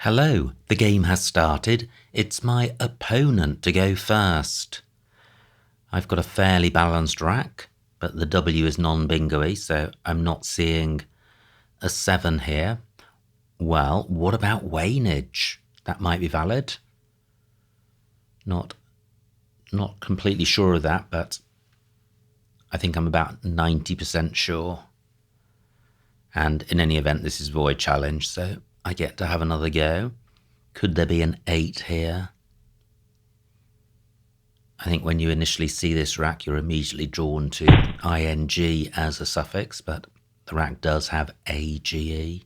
Hello, the game has started. It's my opponent to go first. I've got a fairly balanced rack, but the W is non-bingo-y, so I'm not seeing a 7 here. Well, what about Waynage? That might be valid. Not completely sure of that, but I think I'm about 90% sure. And in any event, this is Void Challenge, so I get to have another go. Could there be an 8 here? I think when you initially see this rack, you're immediately drawn to ing as a suffix, but the rack does have age,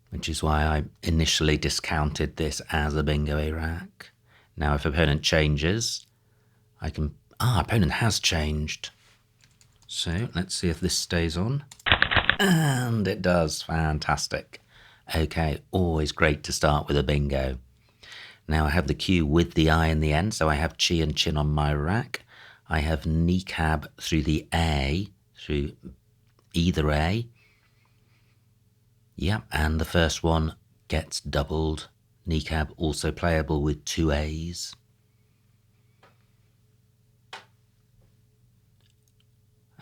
which is why I initially discounted this as a bingo rack. Now, if opponent changes, I can... opponent has changed. So let's see if this stays on. And it does. Fantastic. Okay, always great to start with a bingo. Now I have the Q with the I in the end, so I have chi and chin on my rack. I have kneecap through the A, through either A. Yep, and the first one gets doubled. Kneecap also playable with 2 A's.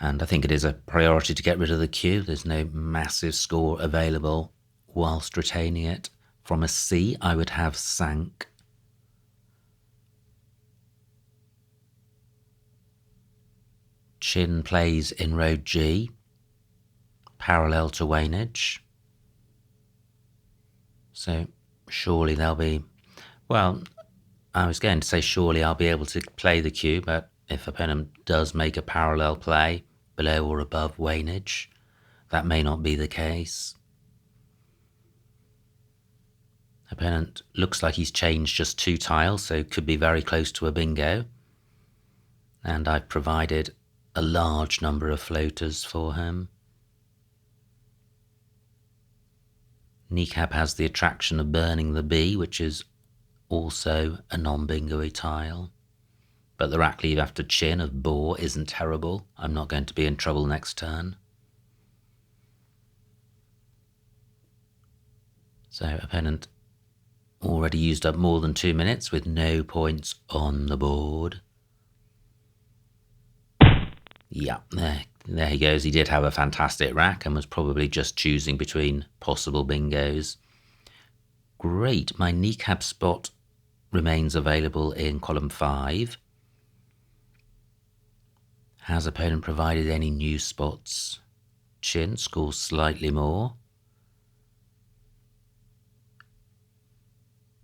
And I think it is a priority to get rid of the Q. There's no massive score available whilst retaining it. From a C, I would have sank. Chin plays in row G, parallel to Waynage. So surely there'll be... Well, I was going to say surely I'll be able to play the Q, but if opponent does make a parallel play below or above Waynage, that may not be the case. Opponent looks like he's changed just 2 tiles, so could be very close to a bingo. And I've provided a large number of floaters for him. Kneecap has the attraction of burning the B, which is also a non-bingo-y tile. But the rack leave after chin of boar isn't terrible. I'm not going to be in trouble next turn. So opponent already used up more than 2 minutes with no points on the board. Yeah, there he goes. He did have a fantastic rack and was probably just choosing between possible bingos. Great, my kneecap spot remains available in column 5. Has opponent provided any new spots? Chin scores slightly more.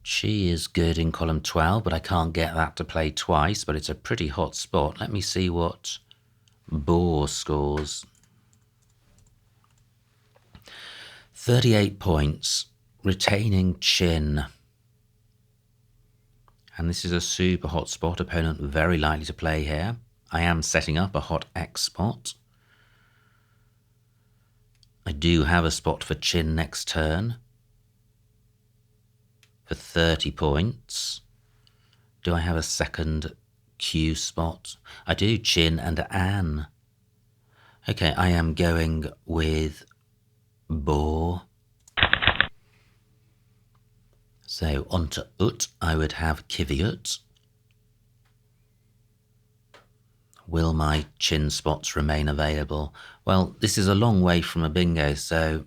Chi is good in column 12, but I can't get that to play twice, but it's a pretty hot spot. Let me see what boar scores. 38 points, retaining chin. And this is a super hot spot. Opponent very likely to play here. I am setting up a hot X spot. I do have a spot for chin next turn for 30 points. Do I have a second Q spot? I do, chin and Anne. Okay, I am going with boar. So on to ut, I would have kiviut. Will my chin spots remain available? Well, this is a long way from a bingo, so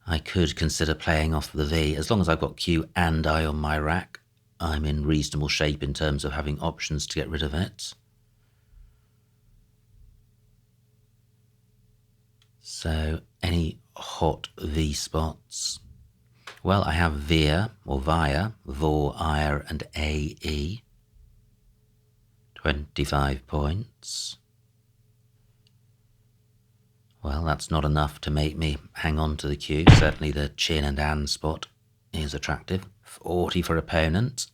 I could consider playing off the V. As long as I've got Q and I on my rack, I'm in reasonable shape in terms of having options to get rid of it. So, any hot V spots? Well, I have Via, or Via, Vor, Ire, and AE. 25 points. Well, that's not enough to make me hang on to the Q. Certainly the chin and Anne spot is attractive. 40 for opponent.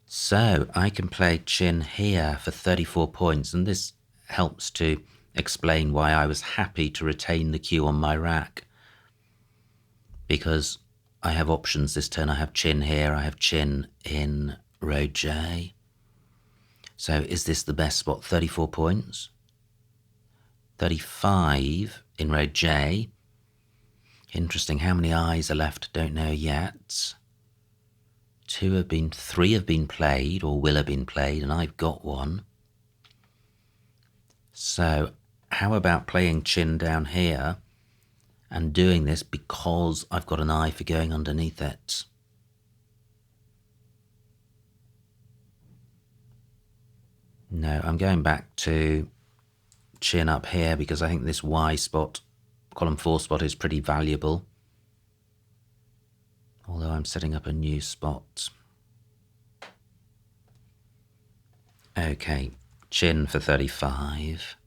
So I can play chin here for 34 points, and this helps to explain why I was happy to retain the Q on my rack. Because I have options this turn. I have chin here, I have chin in row J. So is this the best spot? 34 points? 35 in row J. Interesting, how many eyes are left? Don't know yet. 3 have been played, or will have been played, and I've got one. So how about playing chin down here and doing this because I've got an eye for going underneath it? No, I'm going back to chin up here because I think this Y spot, column 4 spot, is pretty valuable. Although I'm setting up a new spot. Okay, chin for 35.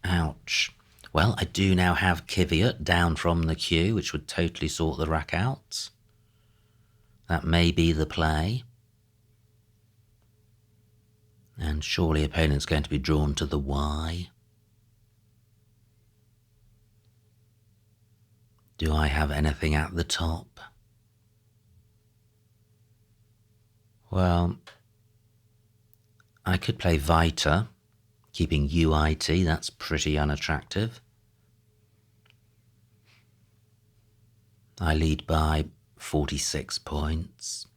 Ouch. Well, I do now have Kiviot down from the queue, which would totally sort the rack out. That may be the play. And surely opponent's going to be drawn to the Y. Do I have anything at the top? Well, I could play Vita, keeping UIT, that's pretty unattractive. I lead by 46 points.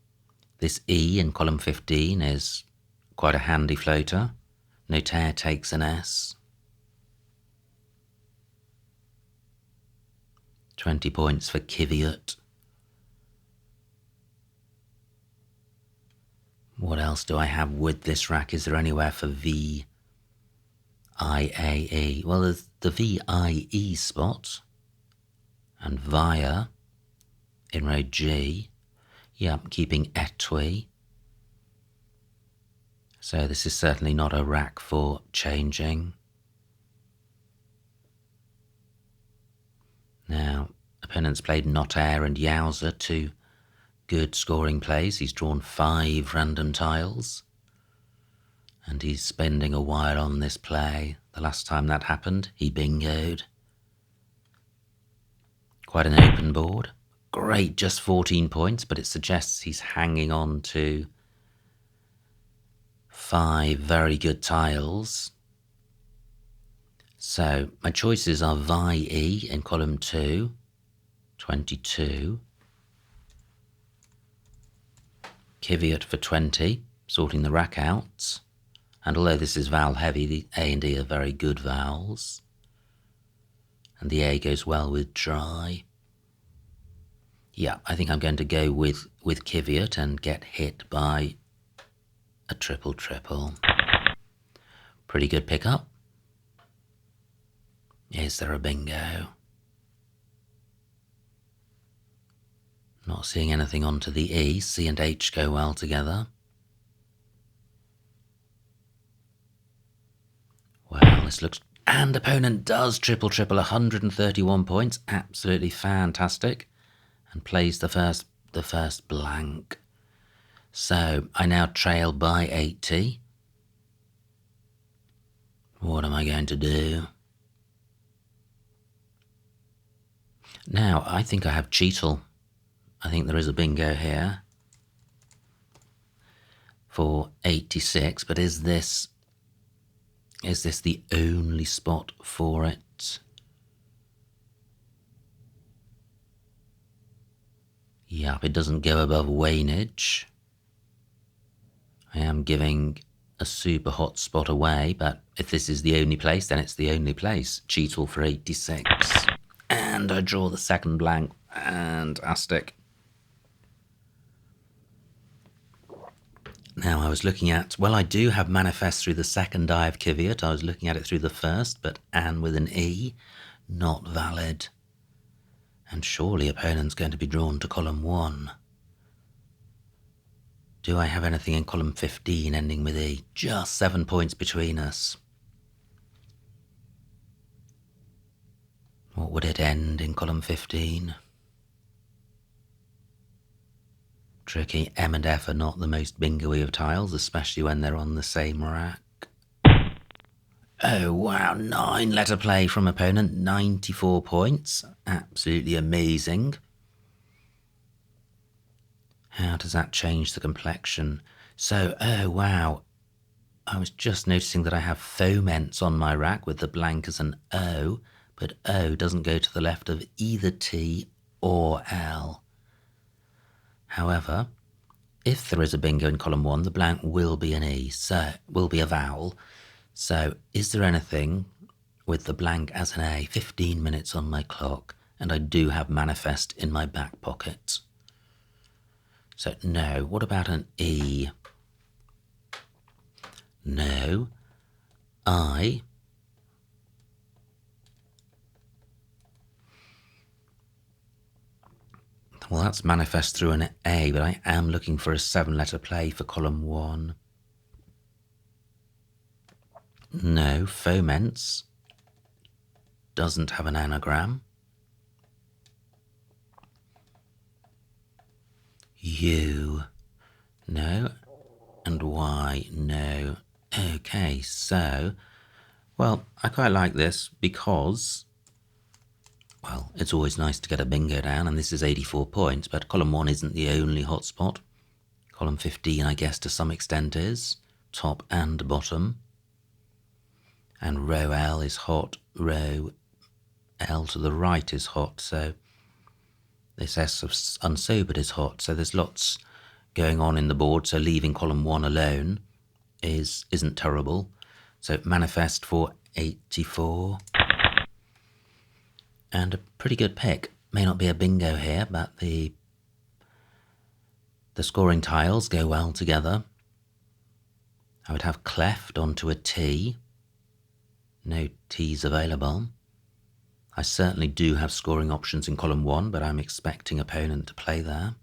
This E in column 15 is quite a handy floater. Notaire takes an S. 20 points for Kiviot. What else do I have with this rack? Is there anywhere for VIAE? Well, there's the VIE spot and Via in row G. Yeah, I'm keeping Etui. So this is certainly not a rack for changing. Now, opponent's played Notaire and Yowza, 2 good scoring plays. He's drawn 5 random tiles. And he's spending a while on this play. The last time that happened, he bingoed. Quite an open board. Great, just 14 points, but it suggests he's hanging on to 5 very good tiles. So my choices are VIE in column 2, 22. Kiviot for 20, sorting the rack out. And although this is vowel heavy, the A and D are very good vowels. And the A goes well with dry. Yeah, I think I'm going to go with Kiviot and get hit by a triple. Pretty good pickup. Is there a bingo? Not seeing anything onto the E. C and H go well together. Well, this looks... And opponent does triple, 131 points. Absolutely fantastic. And plays the first blank. So I now trail by 80. What am I going to do? Now, I think I have Cheetle. I think there is a bingo here for 86, but is this the only spot for it? Yep, it doesn't go above Waynage. I am giving a super hot spot away, but if this is the only place, then it's the only place. Cheetle for 86. And I draw the second blank. Fantastic. Now I was looking at, well, I do have manifest through the second eye of Kiviot. I was looking at it through the first, but Anne with an E, not valid. And surely opponent's going to be drawn to column 1. Do I have anything in column 15 ending with E? Just 7 points between us. What would it end in column 15? Tricky. M and F are not the most bingo-y of tiles, especially when they're on the same rack. Oh wow, 9 letter play from opponent, 94 points. Absolutely amazing. How does that change the complexion? So, oh wow, I was just noticing that I have foments on my rack with the blank as an O, but O doesn't go to the left of either T or L. However, if there is a bingo in column 1, the blank will be an E, so will be a vowel. So is there anything with the blank as an A? 15 minutes on my clock, and I do have manifest in my back pocket. So no. What about an E? No. I. Well, that's manifest through an A, but I am looking for a 7-letter play for column 1. No, foments doesn't have an anagram. U. No. And Y. No. Okay, so, well, I quite like this because, well, it's always nice to get a bingo down, and this is 84 points, but column 1 isn't the only hotspot. Column 15, I guess, to some extent is, top and bottom. And row L is hot, row L to the right is hot, so this S of unsobered is hot, so there's lots going on in the board, so leaving column 1 alone isn't terrible. So manifest for 84. And a pretty good pick. May not be a bingo here, but the scoring tiles go well together. I would have cleft onto a T. No T's available. I certainly do have scoring options in column 1, but I'm expecting opponent to play there.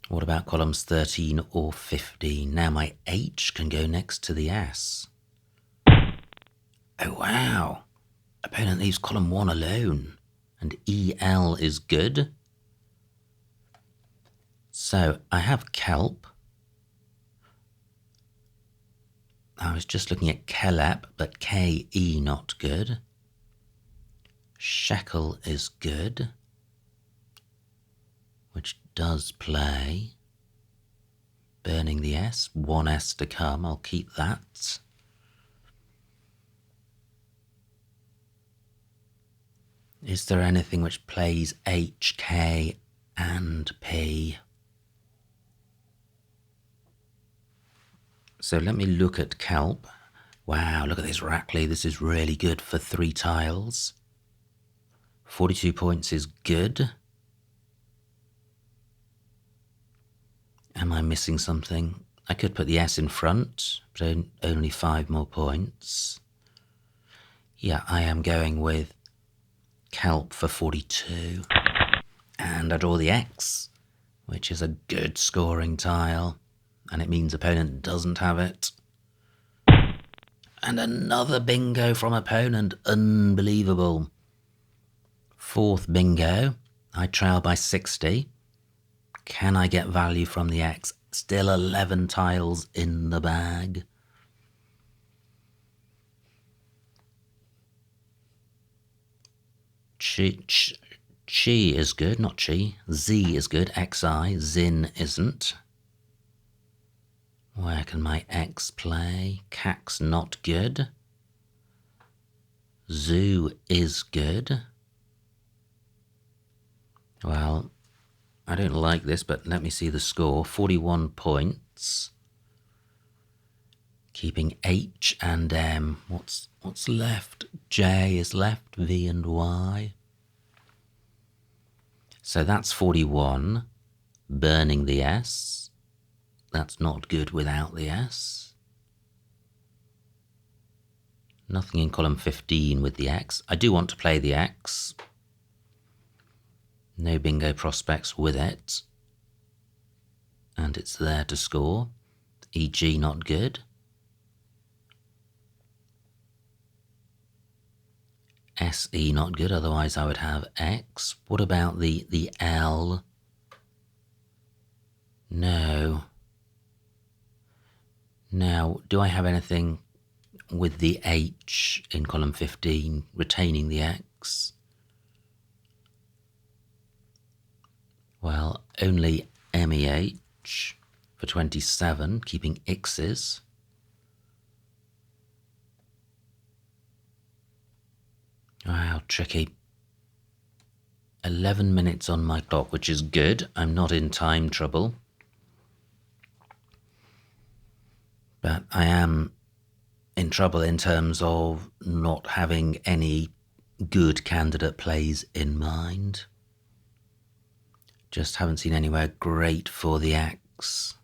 What about columns 13 or 15? Now my H can go next to the S. Oh wow! Opponent leaves column 1 alone, and EL is good. So I have kelp. I was just looking at kelep, but KE not good. Shekel is good, which does play. Burning the S, 1 S to come, I'll keep that. Is there anything which plays H, K and P? So let me look at kelp. Wow, look at this Rackley. This is really good for 3 tiles. 42 points is good. Am I missing something? I could put the S in front, but only 5 more points. Yeah, I am going with kelp for 42. And I draw the X, which is a good scoring tile. And it means opponent doesn't have it. And another bingo from opponent. Unbelievable. 4th bingo. I trail by 60. Can I get value from the X? Still 11 tiles in the bag. Chi is good, not chi. Z is good. XI. Zin isn't. Where can my X play? Cax not good. Zoo is good. Well, I don't like this, but let me see the score. 41 points. Keeping H and M. What's left? J is left, V and Y. So that's 41. Burning the S. That's not good without the S. Nothing in column 15 with the X. I do want to play the X. No bingo prospects with it. And it's there to score. EG not good. SE not good, otherwise I would have X. What about the L? No. Now, do I have anything with the H in column 15, retaining the X? Well, only MEH for 27, keeping X's. Wow, tricky. 11 minutes on my clock, which is good. I'm not in time trouble. But I am in trouble in terms of not having any good candidate plays in mind. Just haven't seen anywhere great for the X.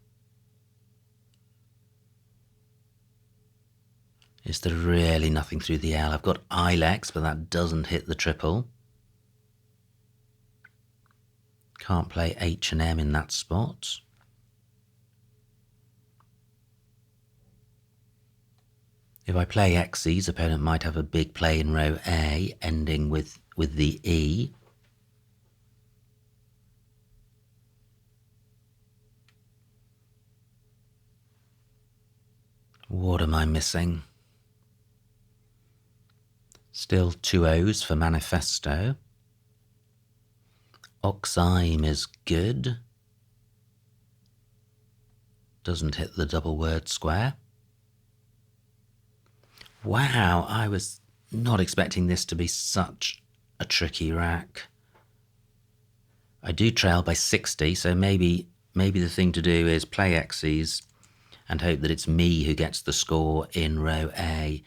Is there really nothing through the L? I've got Ilex, but that doesn't hit the triple. Can't play H&M in that spot. If I play X's, opponent might have a big play in row A, ending with the E. What am I missing? Still 2 O's for Manifesto. Oxime is good. Doesn't hit the double word square. Wow, I was not expecting this to be such a tricky rack. I do trail by 60, so maybe the thing to do is play X's and hope that it's me who gets the score in row A.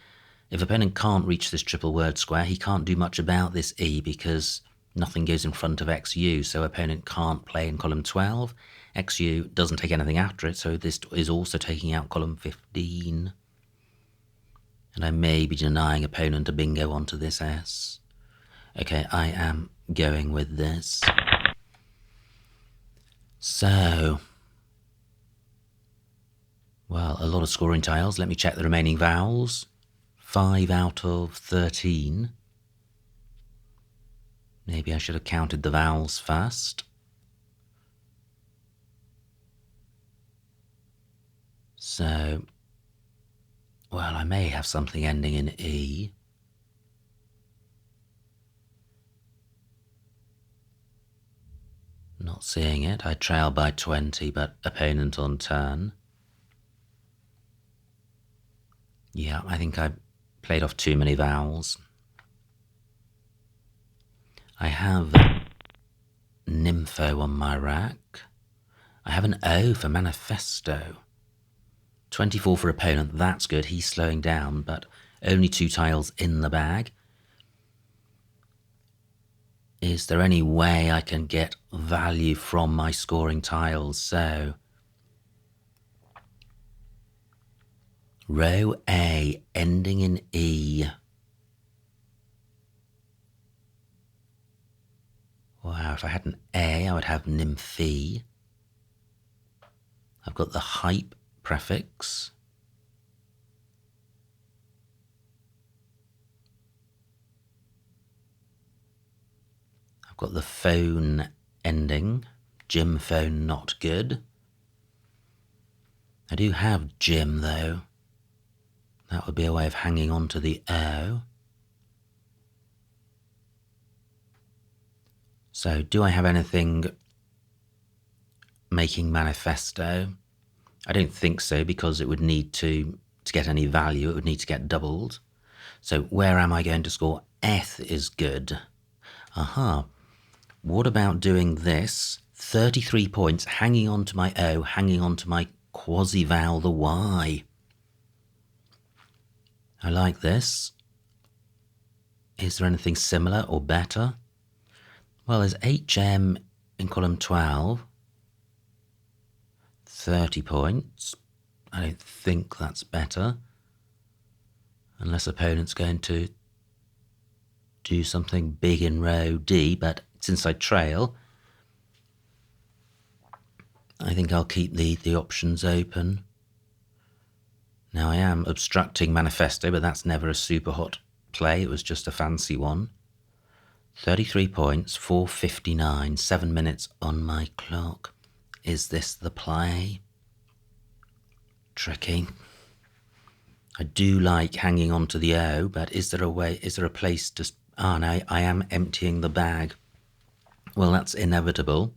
If opponent can't reach this triple word square, he can't do much about this E because nothing goes in front of XU, so opponent can't play in column 12. XU doesn't take anything after it, so this is also taking out column 15. And I may be denying opponent a bingo onto this S. Okay, I am going with this. So, well, a lot of scoring tiles. Let me check the remaining vowels. 5 out of 13. Maybe I should have counted the vowels first. So, well, I may have something ending in E. Not seeing it. I trail by 20, but opponent on turn. Yeah, I think I played off too many vowels. I have Nympho on my rack. I have an O for Manifesto. 24 for opponent, that's good. He's slowing down, but only 2 tiles in the bag. Is there any way I can get value from my scoring tiles? So, row A, ending in E. Wow, if I had an A, I would have Nymphy. I've got the hype prefix. I've got the phone ending. Gym phone, not good. I do have gym, though. That would be a way of hanging on to the O. So, do I have anything making Manifesto? I don't think so, because it would need to get any value, it would need to get doubled. So, where am I going to score? Eth is good. Aha. What about doing this? 33 points, hanging on to my O, hanging on to my quasi-vowel, the Y. I like this. Is there anything similar or better? Well, there's HM in column 12. 30 points. I don't think that's better. Unless opponent's going to do something big in row D, but since I trail, I think I'll keep the options open. Now I am obstructing Manifesto, but that's never a super hot play. It was just a fancy one. 33 points, 4:59, 7 minutes on my clock. Is this the play? Tricky. I do like hanging on to the O, but is there a place to... Ah, no, I am emptying the bag. Well, that's inevitable.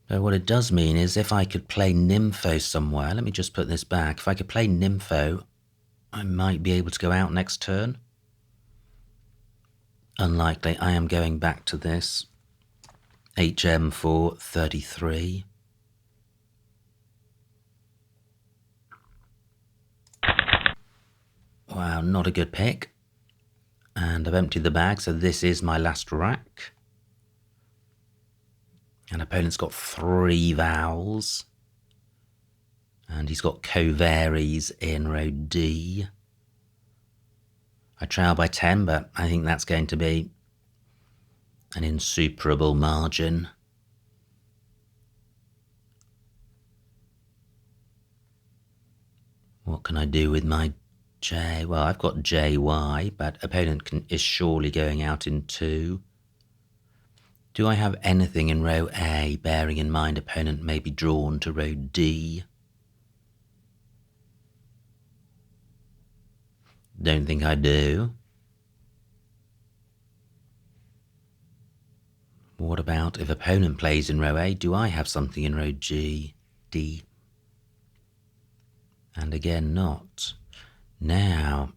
But what it does mean is if I could play Nympho somewhere, let me just put this back. If I could play Nympho, I might be able to go out next turn. Unlikely. I am going back to this. HM for 33. Wow, not a good pick. And I've emptied the bag, so this is my last rack. And opponent's got 3 vowels. And he's got co-varies in row D. I trail by 10, but I think that's going to be an insuperable margin. What can I do with my J? Well, I've got JY, but opponent is surely going out in 2. Do I have anything in row A, bearing in mind opponent may be drawn to row D? Don't think I do. What about if opponent plays in row A? Do I have something in row G, D? And again, not. Now,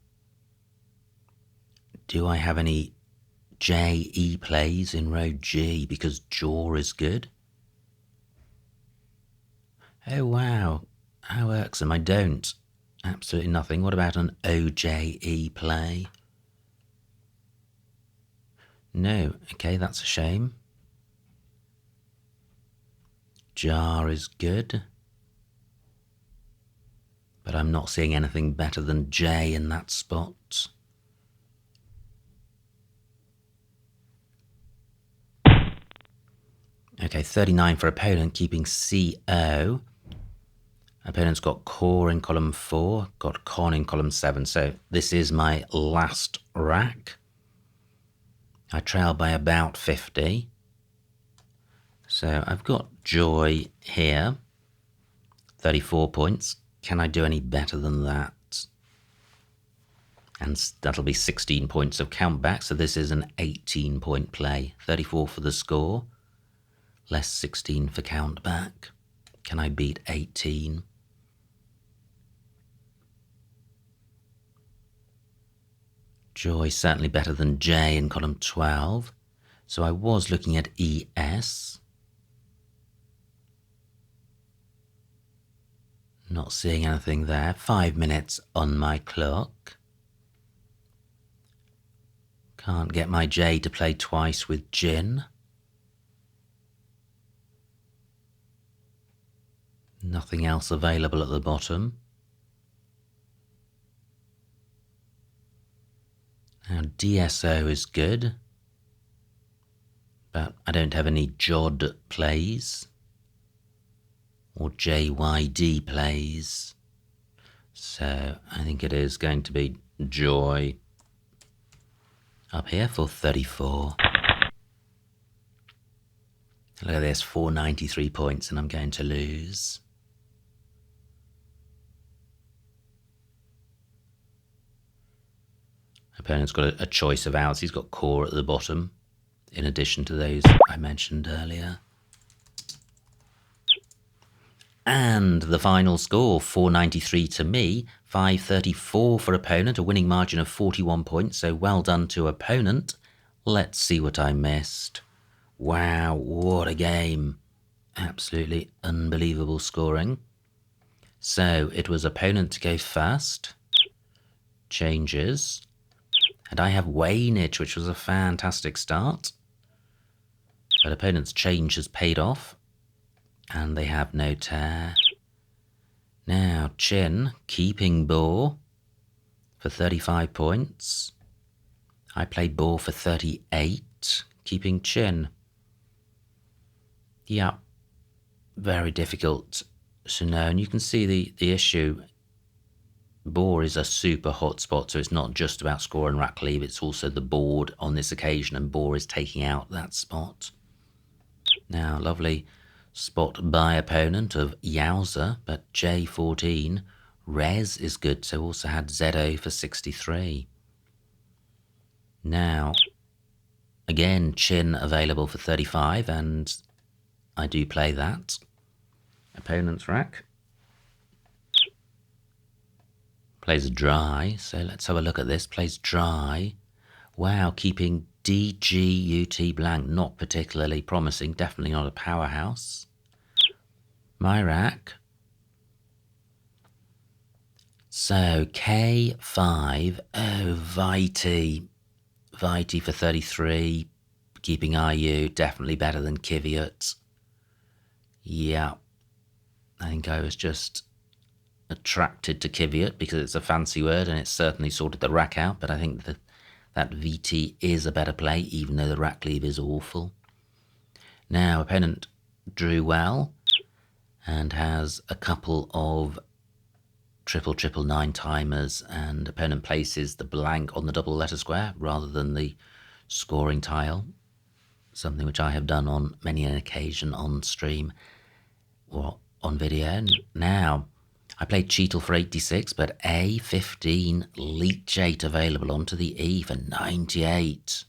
do I have any J-E plays in row G? Because jaw is good. Oh, wow. How irksome. I don't. Absolutely nothing. What about an O-J-E play? No. Okay, that's a shame. Jar is good. But I'm not seeing anything better than J in that spot. Okay, 39 for opponent, keeping CO. Opponent's got core in column 4, got con in column 7. So this is my last rack. I trail by about 50. So I've got joy here, 34 points. Can I do any better than that? And that'll be 16 points of count back. So this is an 18-point play. 34 for the score, less 16 for count back. Can I beat 18? Joy certainly better than J in column 12. So I was looking at ES. Not seeing anything there. 5 minutes on my clock. Can't get my J to play twice with Jin. Nothing else available at the bottom. Now DSO is good, but I don't have any Jod plays or JYD plays, so I think it is going to be Joy up here for 34. Look at this, 493 points, and I'm going to lose. Opponent's got a choice of outs. He's got core at the bottom, in addition to those I mentioned earlier. And the final score, 493 to me, 534 for opponent, a winning margin of 41 points, so well done to opponent. Let's see what I missed. Wow, what a game. Absolutely unbelievable scoring. So it was opponent to go first. Changes. And I have Waynage, which was a fantastic start. But opponent's change has paid off. And they have no tear. Now, Chin, keeping Boar for 35 points. I play Boar for 38, keeping Chin. Yeah, very difficult to know. And you can see the issue. Boar is a super hot spot, so it's not just about score and rack leave, it's also the board on this occasion, and Boar is taking out that spot. Now, lovely spot by opponent of Yowza, but J14. Rez is good, so also had ZO for 63. Now, again, Chin available for 35, and I do play that. Opponent's rack. Plays dry, so let's have a look at this. Plays dry. Wow, keeping DGUT blank, not particularly promising, definitely not a powerhouse. My rack. So K5, oh, Vitae for 33, keeping IU, definitely better than Kiviot. Yeah, I think I was just attracted to Kiviot because it's a fancy word and it certainly sorted the rack out, but I think that VT is a better play, even though the rack leave is awful. Now, opponent drew well and has a couple of triple 9 timers, and opponent places the blank on the double letter square rather than the scoring tile, something which I have done on many an occasion on stream or on video. Now, I played Cheetle for 86, but A15 Leech 8 available onto the E for 98.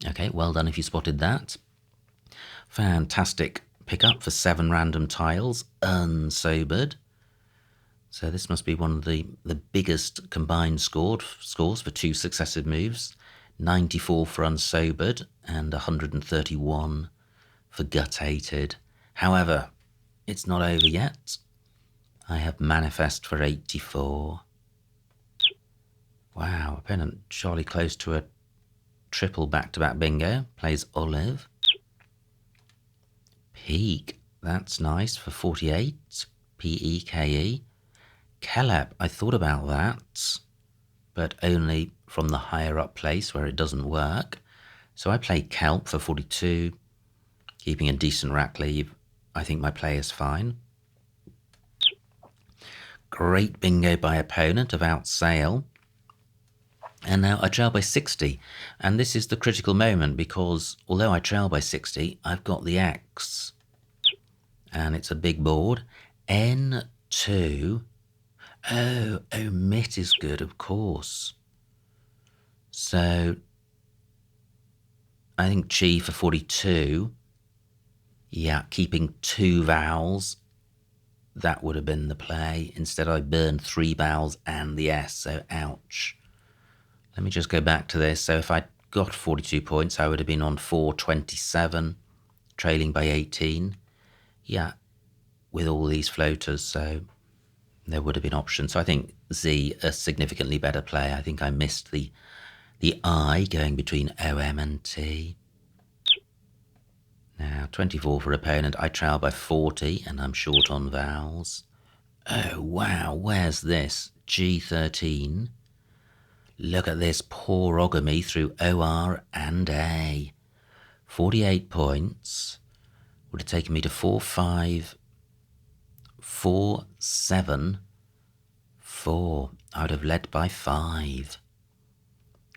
Okay, well done if you spotted that. Fantastic pickup for 7 random tiles, unsobered. So this must be one of the biggest combined scores for 2 successive moves. 94 for unsobered and 131 for gut-hated. However, it's not over yet. I have manifest for 84. Wow, opponent surely close to a triple back-to-back bingo. Plays Olive. Peak, that's nice for 48. P-E-K-E. Kelep, I thought about that, but only from the higher up place where it doesn't work. So I played Kelp for 42, keeping a decent rack leave. I think my play is fine. Great bingo by opponent of Outsale. And now I trail by 60. And this is the critical moment because although I trail by 60, I've got the X. And it's a big board. N2. Oh, omit is good, of course. So I think Chi for 42. Yeah, keeping 2 vowels. That would have been the play. Instead, I burned 3 vowels and the S, so ouch. Let me just go back to this. So if I got 42 points, I would have been on 427, trailing by 18. Yeah, with all these floaters, so there would have been options. So I think Z, a significantly better play. I think I missed the I going between OM and T. Now, 24 for opponent. I trail by 40, and I'm short on vowels. Oh, wow, where's this? G13. Look at this porogamy through OR and A. 48 points. Would have taken me to 4, 5, 4, 7, 4. I would have led by 5.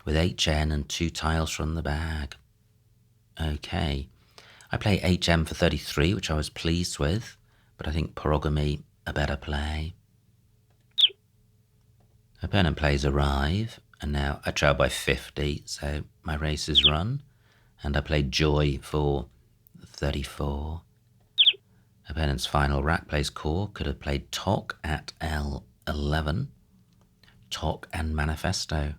With HN and 2 tiles from the bag. Okay. I play HM for 33, which I was pleased with, but I think porogamy a better play. Opponent plays Arrive, and now I trail by 50, so my race is run. And I played Joy for 34. Opponent's final rack plays Core, could have played Tok at L11. Tok and Manifesto.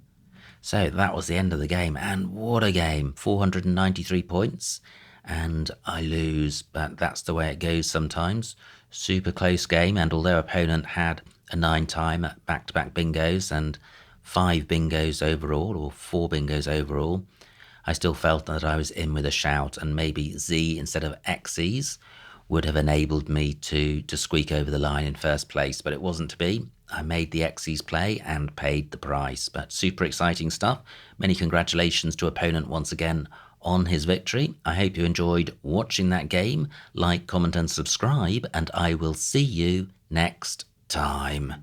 So that was the end of the game, and what a game. 493 points. And I lose, but that's the way it goes sometimes. Super close game, and although opponent had a 9 time at back-to-back bingos and 5 bingos overall, or 4 bingos overall, I still felt that I was in with a shout, and maybe Z instead of X's would have enabled me to squeak over the line in first place, but it wasn't to be. I made the X's play and paid the price, but super exciting stuff. Many congratulations to opponent once again on his victory. I hope you enjoyed watching that game. Like, comment and subscribe, and I will see you next time.